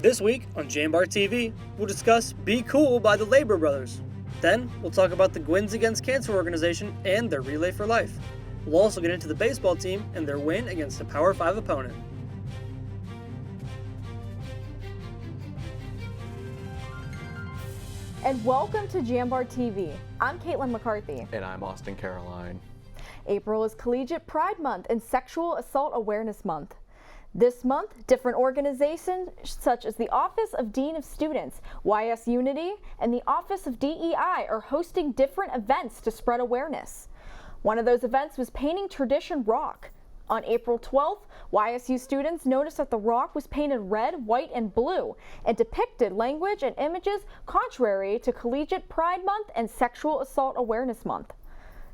This week on JambarTV, we'll discuss Be Cool by the Labor Brothers. Then, we'll talk about the Gwins Against Cancer organization and their Relay for Life. We'll also get into the baseball team and their win against a Power 5 opponent. And welcome to JambarTV. I'm Caitlin McCarthy. And I'm Austin Caroline. April is Collegiate Pride Month and Sexual Assault Awareness Month. This month, different organizations such as the Office of Dean of Students, YS Unity, and the Office of DEI are hosting different events to spread awareness. One of those events was painting tradition rock. On April 12th, YSU students noticed that the rock was painted red, white, and blue and depicted language and images contrary to Collegiate Pride Month and Sexual Assault Awareness Month.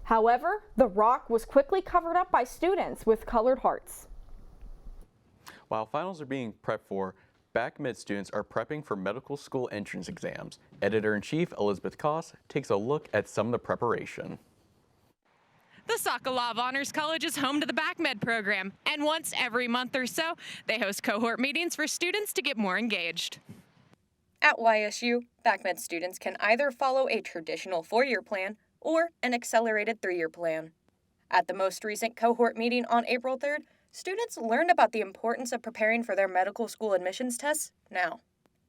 However, the rock was quickly covered up by students with colored hearts. While finals are being prepped for, BACMed students are prepping for medical school entrance exams. Editor-in-Chief Elizabeth Koss takes a look at some of the preparation. The Sokolov Honors College is home to the BACMed program, and once every month or so, they host cohort meetings for students to get more engaged. At YSU, BACMed students can either follow a traditional 4-year plan or an accelerated 3-year plan. At the most recent cohort meeting on April 3rd, students learned about the importance of preparing for their medical school admissions tests now.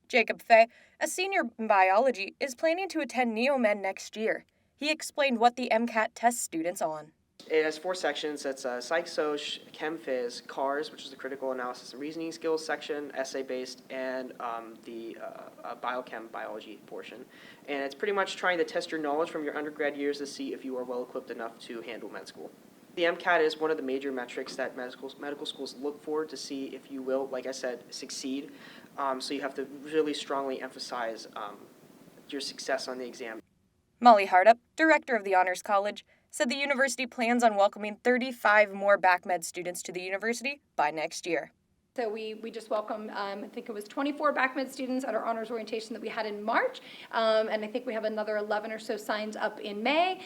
Jacob Fay, a senior in biology, is planning to attend Neomed next year. He explained what the MCAT tests students on. It has 4 sections. It's Psych Soc, Chem Phys, CARS, which is the critical analysis and reasoning skills section, essay-based, and the biochem biology portion. And it's pretty much trying to test your knowledge from your undergrad years to see if you are well-equipped enough to handle med school. The MCAT is one of the major metrics that medical schools look for to see if you will, like I said, succeed. So you have to really strongly emphasize your success on the exam. Molly Hardup, director of the Honors College, said the university plans on welcoming 35 more BACMed students to the university by next year. So we just welcomed, I think it was 24 BACMed students at our honors orientation that we had in March, and I think we have another 11 or so signs up in May.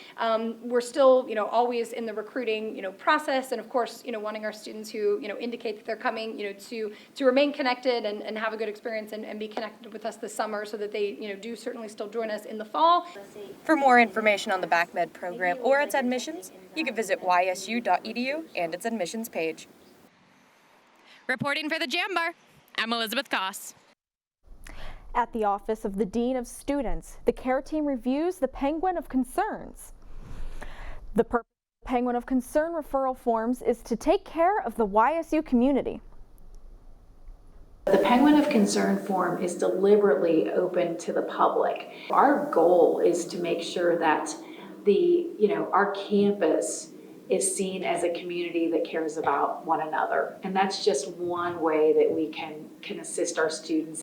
We're still, always in the recruiting, process, and of course, wanting our students who, indicate that they're coming, to remain connected and have a good experience and be connected with us this summer, so that they, do certainly still join us in the fall. For more information on the BACMed program or its admissions, you can visit ysu.edu and its admissions page. Reporting for the Jambar, I'm Elizabeth Koss. At the Office of the Dean of Students, the care team reviews the Penguin of Concerns. The purpose of the Penguin of Concern referral forms is to take care of the YSU community. The Penguin of Concern form is deliberately open to the public. Our goal is to make sure that our campus is seen as a community that cares about one another. And that's just one way that we can assist our students.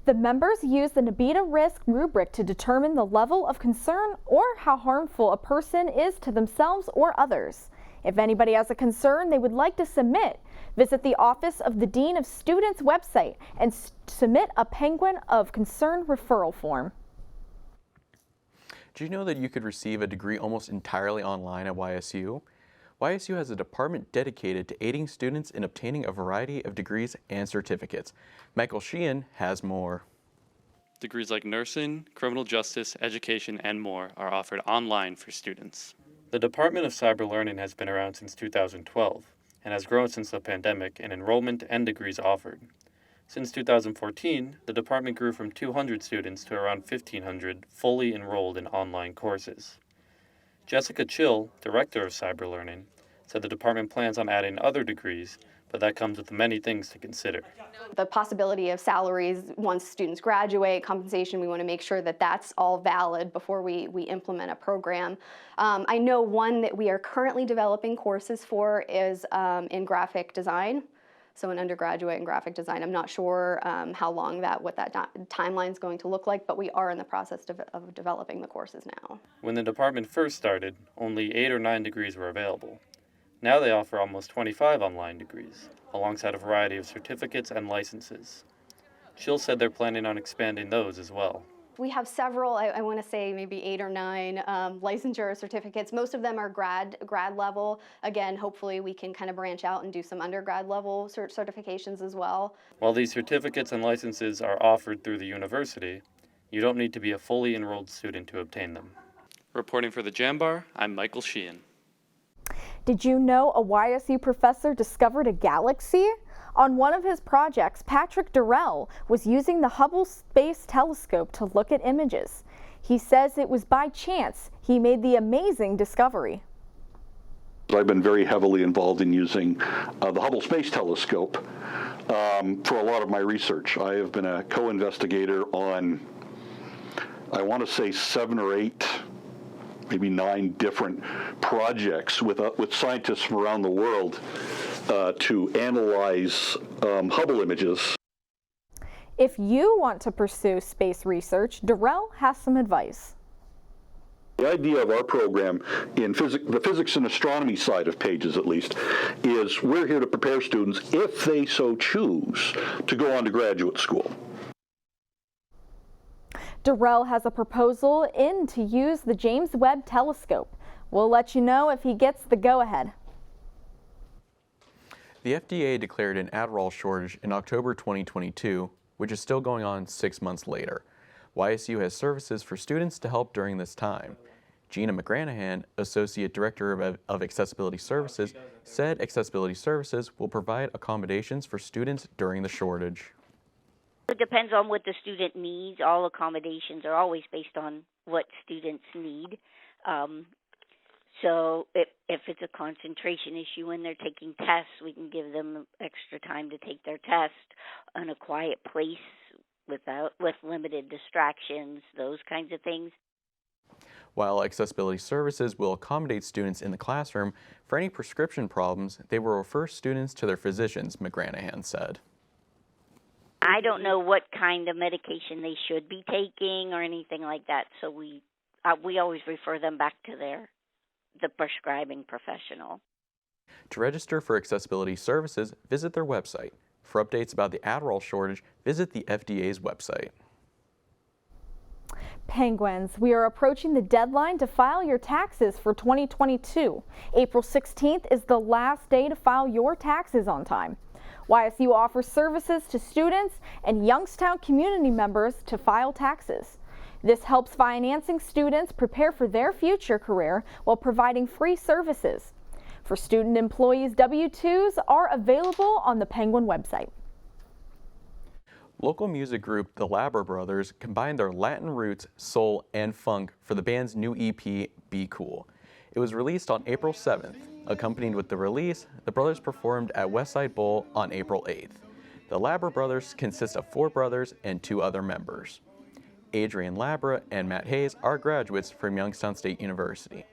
The members use the NABEDA risk rubric to determine the level of concern or how harmful a person is to themselves or others. If anybody has a concern they would like to submit, visit the Office of the Dean of Students website and submit a Penguin of Concern referral form. Do you know that you could receive a degree almost entirely online at YSU? YSU has a department dedicated to aiding students in obtaining a variety of degrees and certificates. Michael Sheehan has more. Degrees like nursing, criminal justice, education, and more are offered online for students. The Department of Cyber Learning has been around since 2012 and has grown since the pandemic in enrollment and degrees offered. Since 2014, the department grew from 200 students to around 1,500 fully enrolled in online courses. Jessica Chill, director of Cyber Learning, said the department plans on adding other degrees, but that comes with many things to consider. The possibility of salaries once students graduate, compensation, we want to make sure that that's all valid before we implement a program. I know one that we are currently developing courses for is in graphic design. So an undergraduate in graphic design. I'm not sure how long what that timeline is going to look like, but we are in the process of developing the courses now. When the department first started, only 8 or 9 degrees were available. Now they offer almost 25 online degrees, alongside a variety of certificates and licenses. Chill said they're planning on expanding those as well. We have several, I want to say maybe 8 or 9 licensure certificates. Most of them are grad level. Again, hopefully we can kind of branch out and do some undergrad level certifications as well. While these certificates and licenses are offered through the university, you don't need to be a fully enrolled student to obtain them. Reporting for the Jambar, I'm Michael Sheehan. Did you know a YSU professor discovered a galaxy? On one of his projects, Patrick Durrell was using the Hubble Space Telescope to look at images. He says it was by chance he made the amazing discovery. I've been very heavily involved in using the Hubble Space Telescope for a lot of my research. I have been a co-investigator on, I want to say 7 or 8, maybe 9 different projects with scientists from around the world to analyze Hubble images. If you want to pursue space research, Durrell has some advice. The idea of our program in the physics and astronomy side of Pages, at least, is we're here to prepare students, if they so choose, to go on to graduate school. Durrell has a proposal in to use the James Webb Telescope. We'll let you know if he gets the go-ahead. The FDA declared an Adderall shortage in October 2022, which is still going on 6 months later. YSU has services for students to help during this time. Gina McGranahan, Associate Director of Accessibility Services, said Accessibility Services will provide accommodations for students during the shortage. It depends on what the student needs. All accommodations are always based on what students need. So if it's a concentration issue when they're taking tests, we can give them extra time to take their test in a quiet place with limited distractions, those kinds of things. While Accessibility Services will accommodate students in the classroom, for any prescription problems, they will refer students to their physicians, McGranahan said. I don't know what kind of medication they should be taking or anything like that, so we always refer them back to the prescribing professional. To register for Accessibility Services, visit their website. For updates about the Adderall shortage, visit the FDA's website. Penguins, we are approaching the deadline to file your taxes for 2022. April 16th is the last day to file your taxes on time. YSU offers services to students and Youngstown community members to file taxes. This helps financing students prepare for their future career while providing free services. For student employees, W-2s are available on the Penguin website. Local music group the Labra Brothers combined their Latin roots, soul, and funk for the band's new EP, Be Cool. It was released on April 7th. Accompanied with the release, the brothers performed at Westside Bowl on April 8th. The Labra Brothers consist of 4 brothers and 2 other members. Adrian Labra and Matt Hayes are graduates from Youngstown State University.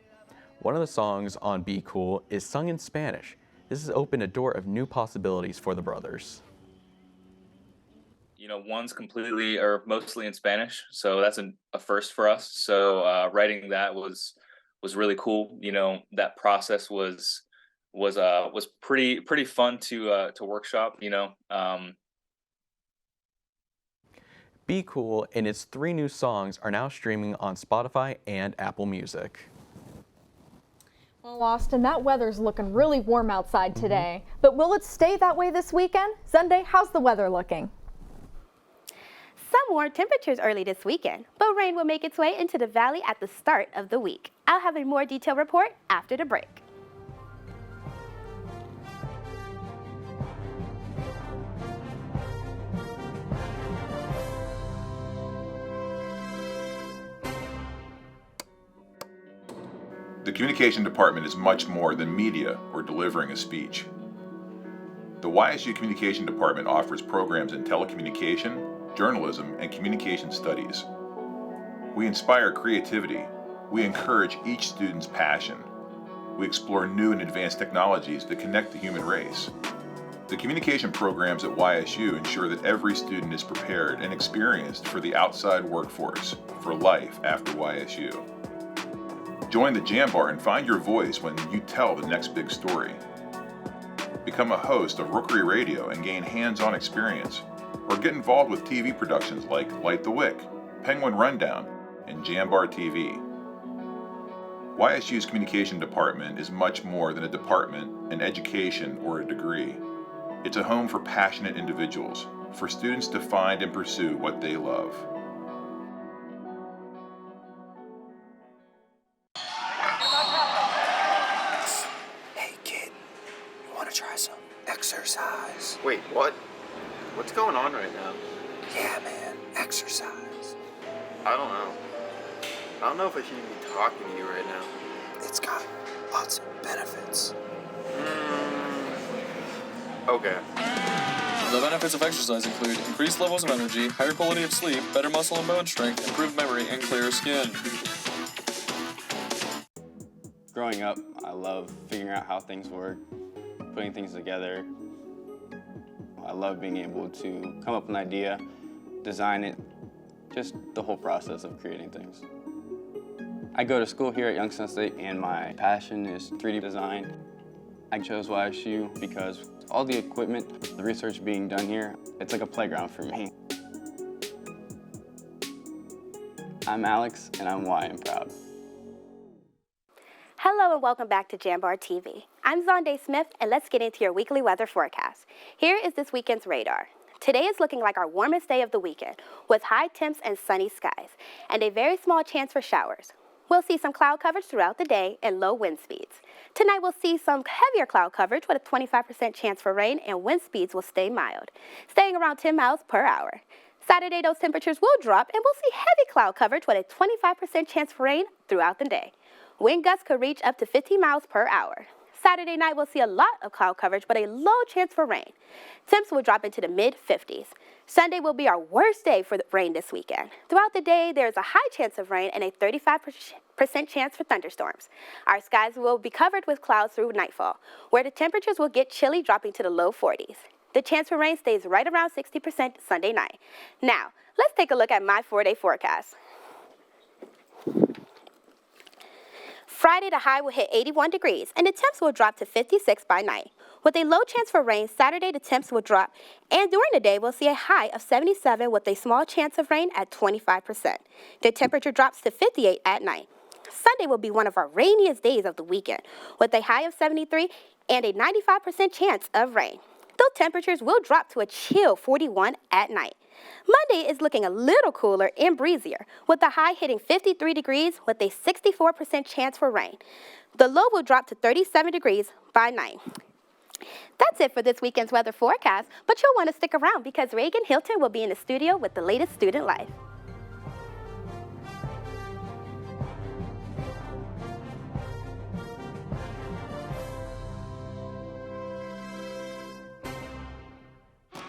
One of the songs on Be Cool is sung in Spanish. This has opened a door of new possibilities for the brothers. You know, one's completely or mostly in Spanish, so that's a first for us. So writing that was really cool. You know, that process was pretty fun to workshop. You know. Be Cool and its 3 new songs are now streaming on Spotify and Apple Music. Well, Austin, that weather's looking really warm outside today, but will it stay that way this weekend? Sunday, how's the weather looking? Some warm temperatures early this weekend, but rain will make its way into the valley at the start of the week. I'll have a more detailed report after the break. The communication department is much more than media or delivering a speech. The YSU Communication Department offers programs in telecommunication, journalism, and communication studies. We inspire creativity. We encourage each student's passion. We explore new and advanced technologies that connect the human race. The communication programs at YSU ensure that every student is prepared and experienced for the outside workforce, for life after YSU. Join the Jambar and find your voice when you tell the next big story. Become a host of Rookery Radio and gain hands-on experience, or get involved with TV productions like Light the Wick, Penguin Rundown, and JambarTV. YSU's communication department is much more than a department, an education, or a degree. It's a home for passionate individuals, for students to find and pursue what they love. Hey kid, you want to try some exercise? Wait, what? What's going on right now? Yeah, man, exercise. I don't know. I don't know if I should even be talking to you right now. It's got lots of benefits. Okay. The benefits of exercise include increased levels of energy, higher quality of sleep, better muscle and bone strength, improved memory, and clearer skin. Growing up, I love figuring out how things work, putting things together. I love being able to come up with an idea, design it, just the whole process of creating things. I go to school here at Youngstown State and my passion is 3D design. I chose YSU because all the equipment, the research being done here, it's like a playground for me. I'm Alex and I'm Y and proud. Hello and welcome back to JambarTV. I'm Zonday Smith and let's get into your weekly weather forecast. Here is this weekend's radar. Today is looking like our warmest day of the weekend with high temps and sunny skies and a very small chance for showers. We'll see some cloud coverage throughout the day and low wind speeds. Tonight we'll see some heavier cloud coverage with a 25% chance for rain and wind speeds will stay mild, staying around 10 miles per hour. Saturday those temperatures will drop and we'll see heavy cloud coverage with a 25% chance for rain throughout the day. Wind gusts could reach up to 15 miles per hour. Saturday night we'll see a lot of cloud coverage but a low chance for rain. Temps will drop into the mid-50s. Sunday will be our worst day for the rain this weekend. Throughout the day, there's a high chance of rain and a 35% chance for thunderstorms. Our skies will be covered with clouds through nightfall, where the temperatures will get chilly, dropping to the low 40s. The chance for rain stays right around 60% Sunday night. Now, let's take a look at my 4-day forecast. Friday, the high will hit 81 degrees, and the temps will drop to 56 by night. With a low chance for rain, Saturday the temps will drop, and during the day we'll see a high of 77 with a small chance of rain at 25%. The temperature drops to 58 at night. Sunday will be one of our rainiest days of the weekend, with a high of 73 and a 95% chance of rain. Though temperatures will drop to a chill 41 at night. Monday is looking a little cooler and breezier, with the high hitting 53 degrees with a 64% chance for rain. The low will drop to 37 degrees by night. That's it for this weekend's weather forecast, but you'll want to stick around because Reagan Hilton will be in the studio with the latest student life.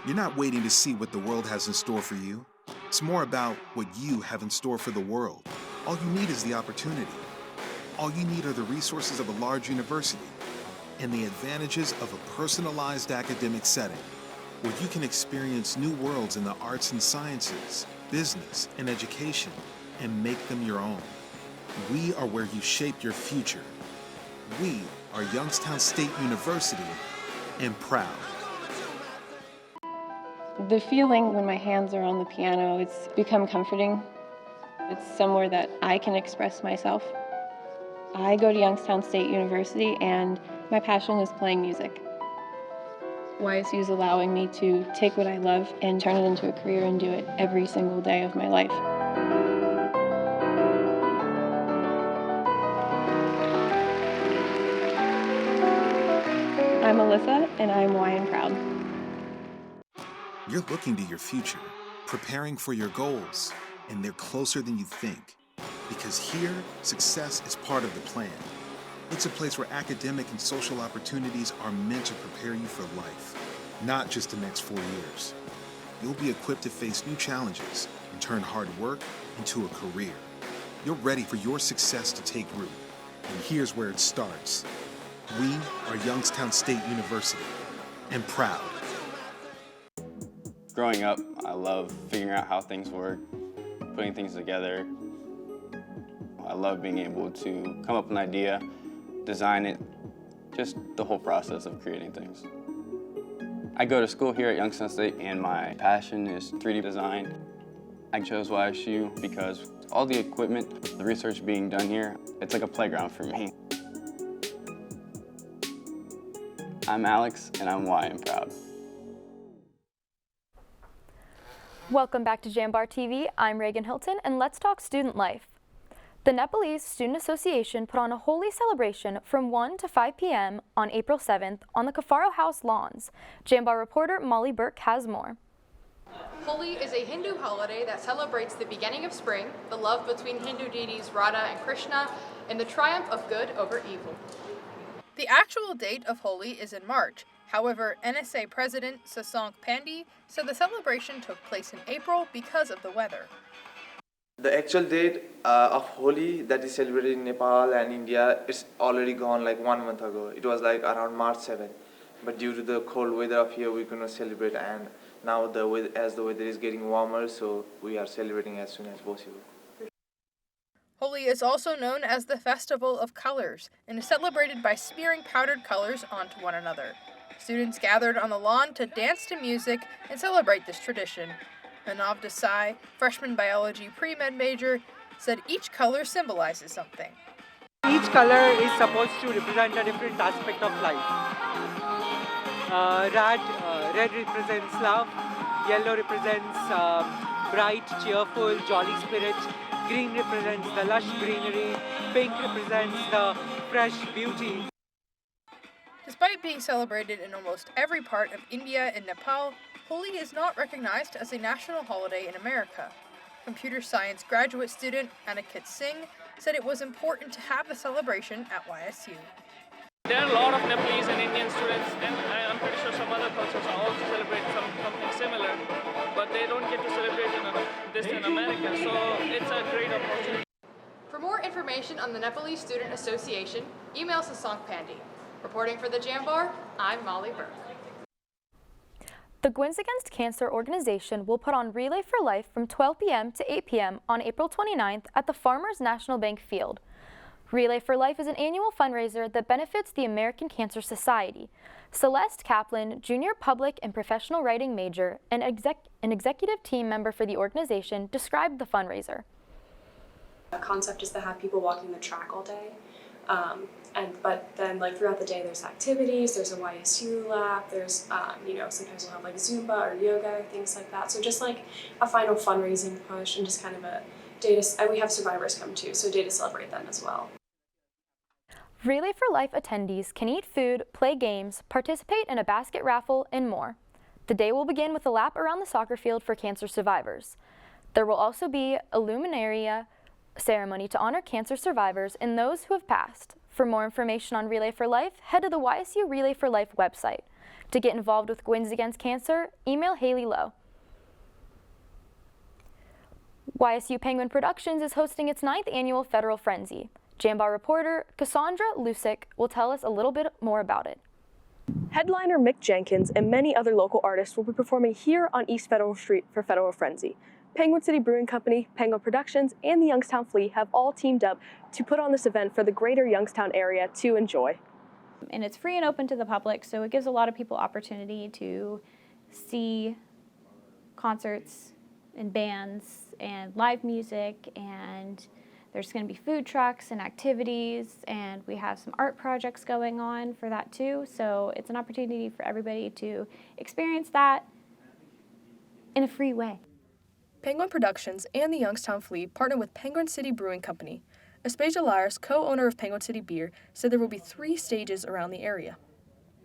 You're not waiting to see what the world has in store for you. It's more about what you have in store for the world. All you need is the opportunity. All you need are the resources of a large university and the advantages of a personalized academic setting where you can experience new worlds in the arts and sciences, business, and education and make them your own. We are where you shape your future. We are Youngstown State University and proud. The feeling when my hands are on the piano, it's become comforting. It's somewhere that I can express myself. I go to Youngstown State University and my passion is playing music. YSU is allowing me to take what I love and turn it into a career and do it every single day of my life. I'm Alyssa and I'm Y and proud. You're looking to your future, preparing for your goals, and they're closer than you think. Because here, success is part of the plan. It's a place where academic and social opportunities are meant to prepare you for life, not just the next 4 years. You'll be equipped to face new challenges and turn hard work into a career. You're ready for your success to take root. And here's where it starts. We are Youngstown State University, and proud. Growing up, I love figuring out how things work, putting things together. I love being able to come up with an idea, design it, just the whole process of creating things. I go to school here at Youngstown State and my passion is 3D design. I chose YSU because all the equipment, the research being done here, it's like a playground for me. I'm Alex, and I'm Y and proud. Welcome back to JambarTV. I'm Reagan Hilton, and let's talk student life. The Nepalese Student Association put on a holy celebration from 1 to 5 p.m. on April 7th on the Kafaro House lawns. Jambar reporter Molly Burke has more. Holi is a Hindu holiday that celebrates the beginning of spring, the love between Hindu deities Radha and Krishna, and the triumph of good over evil. The actual date of Holi is in March. However, NSA President Sasank Pandey said the celebration took place in April because of the weather. The actual date of Holi that is celebrated in Nepal and India is already gone like 1 month ago. It was like around March 7th. But due to the cold weather of here, we could not celebrate, and now as the weather is getting warmer, so we are celebrating as soon as possible. Holi is also known as the Festival of Colors and is celebrated by smearing powdered colors onto one another. Students gathered on the lawn to dance to music and celebrate this tradition. Manav Desai, freshman biology pre-med major, said each color symbolizes something. Each color is supposed to represent a different aspect of life. Red represents love, yellow represents bright, cheerful, jolly spirit, green represents the lush greenery, pink represents the fresh beauty. Despite being celebrated in almost every part of India and Nepal, Holi is not recognized as a national holiday in America. Computer science graduate student Aniket Singh said it was important to have the celebration at YSU. There are a lot of Nepalese and Indian students, and I'm pretty sure some other cultures also celebrate something similar, but they don't get to celebrate this in America, so it's a great opportunity. For more information on the Nepalese Student Association, email Sasank Pandey. Reporting for the Jambar, I'm Molly Burke. The Gwins Against Cancer organization will put on Relay for Life from 12 p.m. to 8 p.m. on April 29th at the Farmers National Bank Field. Relay for Life is an annual fundraiser that benefits the American Cancer Society. Celeste Kaplan, junior public and professional writing major and an executive team member for the organization, described the fundraiser. The concept is to have people walking the track all day. But then throughout the day there's activities, there's a YSU lab, there's sometimes we'll have Zumba or yoga, things like that. So just a final fundraising push and just kind of a day to, and we have survivors come too, so a day to celebrate them as well. Relay for Life attendees can eat food, play games, participate in a basket raffle, and more. The day will begin with a lap around the soccer field for cancer survivors. There will also be a luminaria ceremony to honor cancer survivors and those who have passed. For more information on Relay for Life, head to the YSU Relay for Life website. To get involved with Gwins Against Cancer, email Haley Lowe. YSU Penguin Productions is hosting its 9th annual Federal Frenzy. Jambar reporter Cassandra Lusick will tell us a little bit more about it. Headliner Mick Jenkins and many other local artists will be performing here on East Federal Street for Federal Frenzy. Penguin City Brewing Company, Penguin Productions, and the Youngstown Flea have all teamed up to put on this event for the greater Youngstown area to enjoy. And it's free and open to the public, so it gives a lot of people opportunity to see concerts and bands and live music, and there's going to be food trucks and activities, and we have some art projects going on for that too, so it's an opportunity for everybody to experience that in a free way. Penguin Productions and the Youngstown Flea partner with Penguin City Brewing Company. Aspasia Lyres, co-owner of Penguin City Beer, said there will be 3 stages around the area.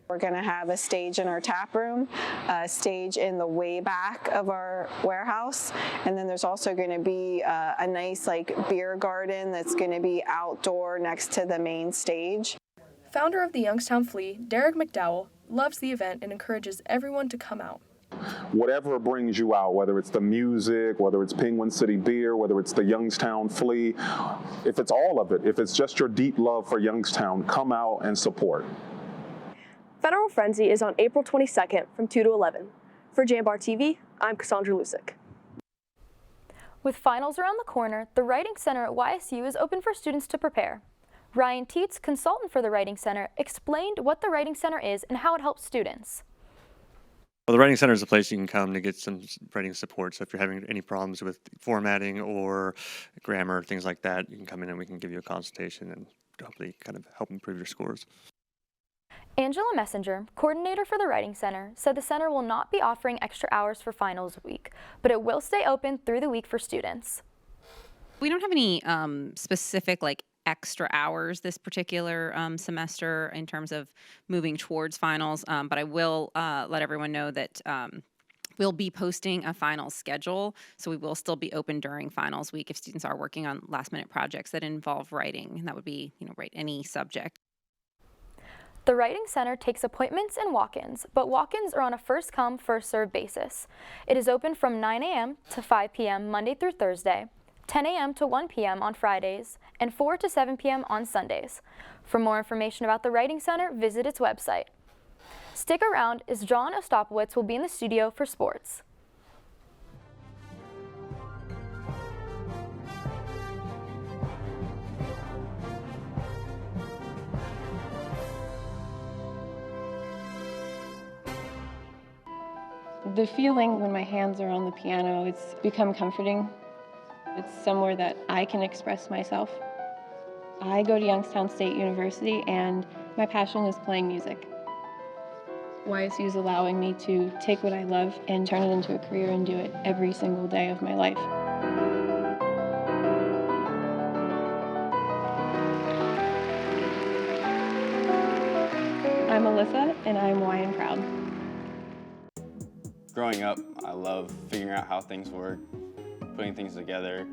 We're going to have a stage in our tap room, a stage in the way back of our warehouse, and then there's also going to be a nice beer garden that's going to be outdoor next to the main stage. Founder of the Youngstown Flea, Derek McDowell, loves the event and encourages everyone to come out. Whatever brings you out, whether it's the music, whether it's Penguin City Beer, whether it's the Youngstown Flea, if it's all of it, if it's just your deep love for Youngstown, come out and support. Federal Frenzy is on April 22nd from 2 to 11. For Jambar TV, I'm Cassandra Lusick. With finals around the corner, the Writing Center at YSU is open for students to prepare. Ryan Teets, consultant for the Writing Center, explained what the Writing Center is and how it helps students. Well, the Writing Center is a place you can come to get some writing support. So if you're having any problems with formatting or grammar, things like that, you can come in and we can give you a consultation and hopefully kind of help improve your scores. Angela Messenger, coordinator for the Writing Center, said the center will not be offering extra hours for finals week, but it will stay open through the week for students. We don't have any specific extra hours this particular semester in terms of moving towards finals, but I will let everyone know that we'll be posting a finals schedule, so we will still be open during finals week if students are working on last-minute projects that involve writing, and that would be, write any subject. The Writing Center takes appointments and walk-ins, but walk-ins are on a first-come, first-served basis. It is open from 9 a.m. to 5 p.m. Monday through Thursday, 10 a.m. to 1 p.m. on Fridays, and 4 to 7 p.m. on Sundays. For more information about the Writing Center, visit its website. Stick around as John Ostapowicz will be in the studio for sports. The feeling when my hands are on the piano, it's become comforting. It's somewhere that I can express myself. I go to Youngstown State University and my passion is playing music. YSU is allowing me to take what I love and turn it into a career and do it every single day of my life. I'm Alyssa and I'm Y and proud. Growing up, I love figuring out how things work, putting things together.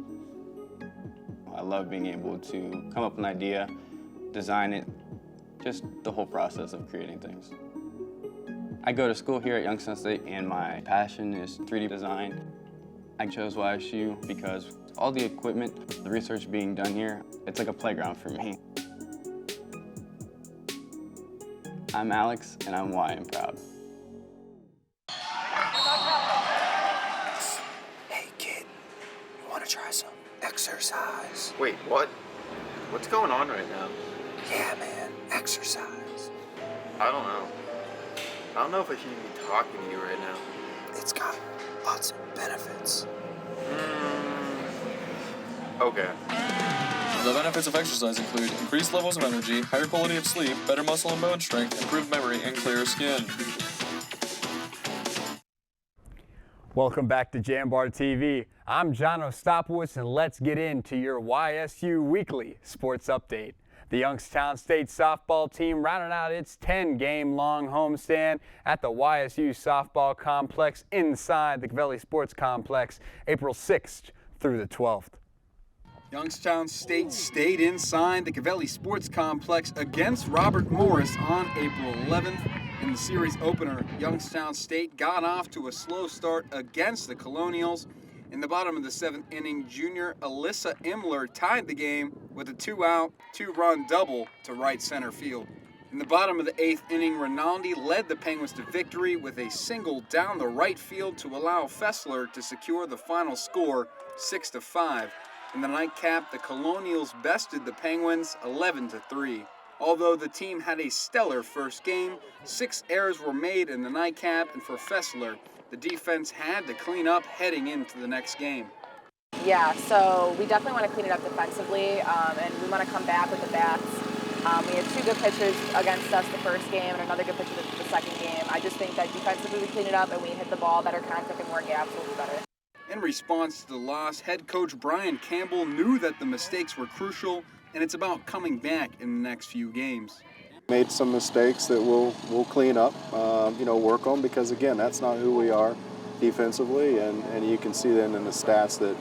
I love being able to come up with an idea, design it, just the whole process of creating things. I go to school here at Youngstown State and my passion is 3D design. I chose YSU because all the equipment, the research being done here, it's like a playground for me. I'm Alex and I'm Y and proud. Hey kid, you wanna try some exercise? Wait, what? What's going on right now? Yeah, man, exercise. I don't know. I don't know if I should even be talking to you right now. It's got lots of benefits. Okay. The benefits of exercise include increased levels of energy, higher quality of sleep, better muscle and bone strength, improved memory, and clearer skin. Welcome back to JambarTV. I'm John Ostapowicz, and let's get into your YSU Weekly Sports Update. The Youngstown State softball team rounded out its 10-game-long homestand at the YSU softball complex inside the Cavelli Sports Complex, April 6th through the 12th. Youngstown State stayed inside the Cavelli Sports Complex against Robert Morris on April 11th. In the series opener, Youngstown State got off to a slow start against the Colonials. In the bottom of the 7th inning, junior Alyssa Imler tied the game with a 2-out, 2-run double to right center field. In the bottom of the 8th inning, Rinaldi led the Penguins to victory with a single down the right field to allow Fessler to secure the final score, 6-5. In the nightcap, the Colonials bested the Penguins 11-3. Although the team had a stellar first game, 6 errors were made in the nightcap, and for Fessler, the defense had to clean up heading into the next game. Yeah, so we definitely want to clean it up defensively, and we want to come back with the bats. We had 2 good pitchers against us the first game and another good pitcher the second game. I just think that defensively we clean it up and we hit the ball, better contact and more gaps will be better. In response to the loss, head coach Brian Campbell knew that the mistakes were crucial, and it's about coming back in the next few games. Made some mistakes that we'll clean up, work on, because again, that's not who we are defensively, and you can see then in the stats that,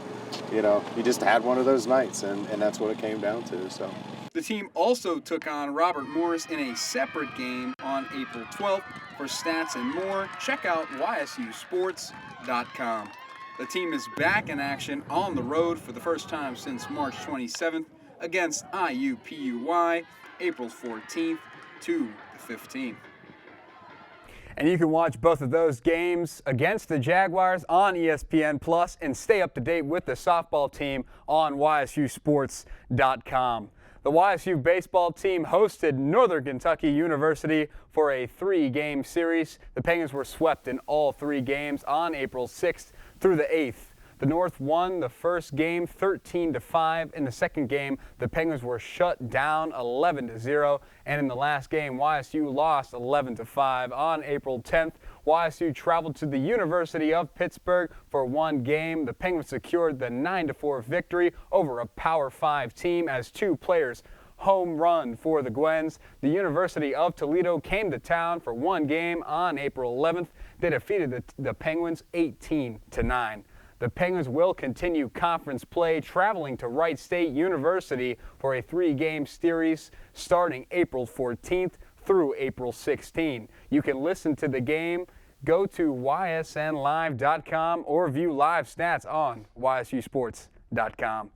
you just had one of those nights, and that's what it came down to. So the team also took on Robert Morris in a separate game on April 12th. For stats and more, check out ysusports.com. The team is back in action on the road for the first time since March 27th against IUPUI, April 14th to the 15th. And you can watch both of those games against the Jaguars on ESPN Plus and stay up to date with the softball team on ysusports.com. The YSU baseball team hosted Northern Kentucky University for a 3-game series. The Penguins were swept in all 3 games on April 6th through the 8th. The North won the first game 13-5. In the second game, the Penguins were shut down 11-0. And in the last game, YSU lost 11-5. On April 10th, YSU traveled to the University of Pittsburgh for 1 game. The Penguins secured the 9-4 victory over a Power 5 team as 2 players home run for the Gwens. The University of Toledo came to town for 1 game on April 11th. They defeated the Penguins 18-9. The Penguins will continue conference play, traveling to Wright State University for a 3-game series starting April 14th through April 16th. You can listen to the game, go to ysnlive.com, or view live stats on ysusports.com.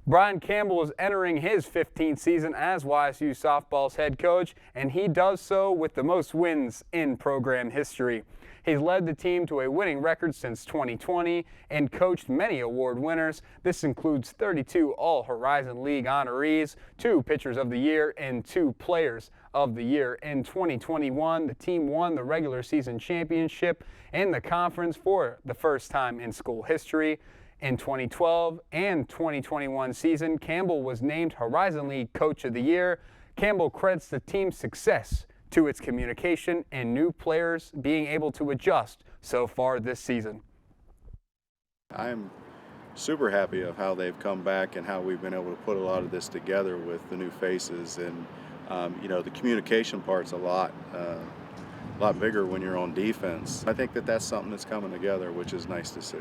Brian Campbell is entering his 15th season as YSU softball's head coach, and he does so with the most wins in program history. He's led the team to a winning record since 2020 and coached many award winners. This includes 32 All-Horizon League honorees, 2 Pitchers of the Year, and 2 Players of the Year. In 2021, the team won the regular season championship in the conference for the first time in school history. In 2012 and 2021 season, Campbell was named Horizon League Coach of the Year. Campbell credits the team's success to its communication and new players being able to adjust so far this season. I'm super happy of how they've come back and how we've been able to put a lot of this together with the new faces. And the communication part's a lot bigger when you're on defense. I think that that's something that's coming together, which is nice to see.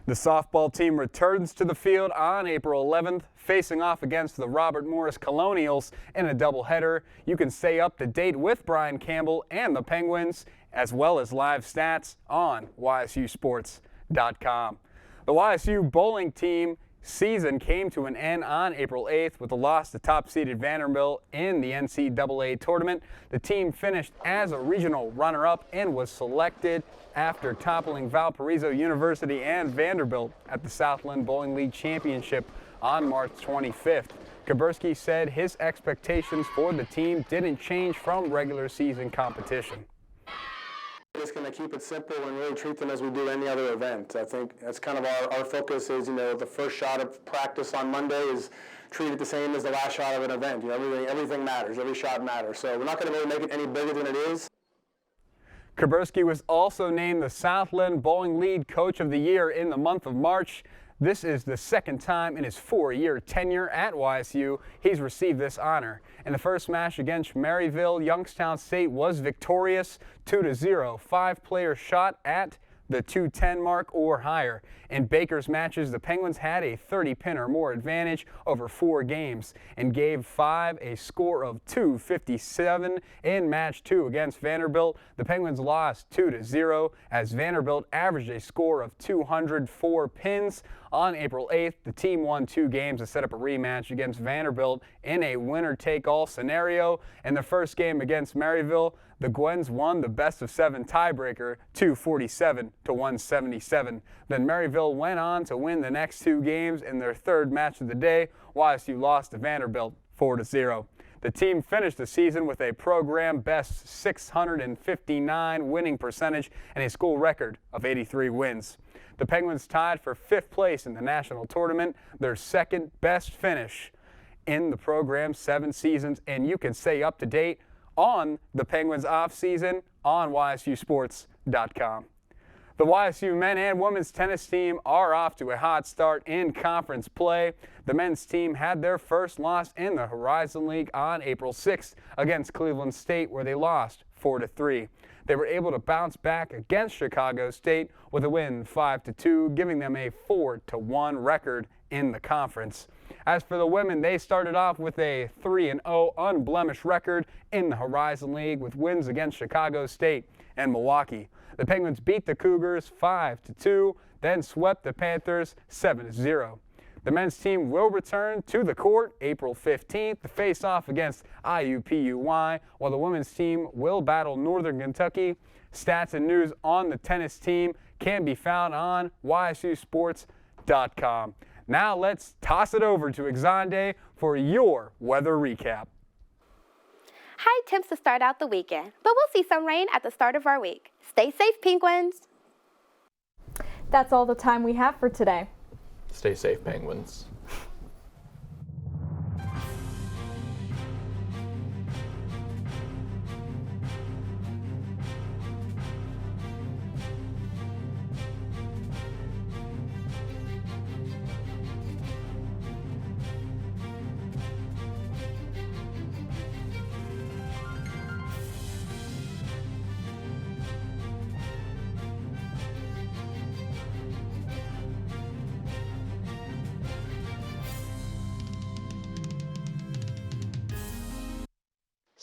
The softball team returns to the field on April 11th, facing off against the Robert Morris Colonials in a doubleheader. You can stay up to date with Brian Campbell and the Penguins, as well as live stats on ysusports.com. The YSU bowling team season came to an end on April 8th with a loss to top-seeded Vanderbilt in the NCAA tournament. The team finished as a regional runner-up and was selected after toppling Valparaiso University and Vanderbilt at the Southland Bowling League Championship on March 25th. Kaburski said his expectations for the team didn't change from regular season competition. We're just going to keep it simple and really treat them as we do any other event. I think that's kind of our focus is, the first shot of practice on Monday is treated the same as the last shot of an event. Everything matters. Every shot matters. So we're not going to really make it any bigger than it is. Kaburski was also named the Southland Bowling League Coach of the Year in the month of March. This is the second time in his 4-year tenure at YSU he's received this honor. In the first match against Maryville, Youngstown State was victorious 2-0. 5 players shot at the 210 mark or higher. In Baker's matches, the Penguins had a 30-pin or more advantage over 4 games and gave 5 a score of 257. In match 2 against Vanderbilt, the Penguins lost 2-0 as Vanderbilt averaged a score of 204 pins. On April 8th, the team won 2 games to set up a rematch against Vanderbilt in a winner-take-all scenario. In the first game against Maryville, the Gwens won the best-of-7 tiebreaker 247-177. Then Maryville went on to win the next 2 games in their third match of the day. YSU lost to Vanderbilt 4-0. The team finished the season with a program best 659 winning percentage and a school record of 83 wins. The Penguins tied for 5th place in the national tournament, their second best finish in the program's 7 seasons, and you can stay up to date on the Penguins off-season on ysusports.com. The YSU men and women's tennis team are off to a hot start in conference play. The men's team had their first loss in the Horizon League on April 6th against Cleveland State, where they lost 4-3. They were able to bounce back against Chicago State with a win 5-2, giving them a 4-1 record in the conference. As for the women, they started off with a 3-0 unblemished record in the Horizon League with wins against Chicago State and Milwaukee. The Penguins beat the Cougars 5-2, then swept the Panthers 7-0. The men's team will return to the court April 15th to face off against IUPUI, while the women's team will battle Northern Kentucky. Stats and news on the tennis team can be found on ysusports.com. Now let's toss it over to Exande for your weather recap. High temps to start out the weekend, but we'll see some rain at the start of our week. Stay safe, Penguins. That's all the time we have for today. Stay safe, Penguins.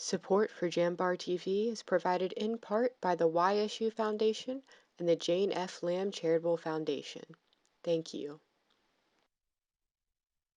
Support for JambarTV is provided in part by the YSU Foundation and the Jane F. Lamb Charitable Foundation. Thank you.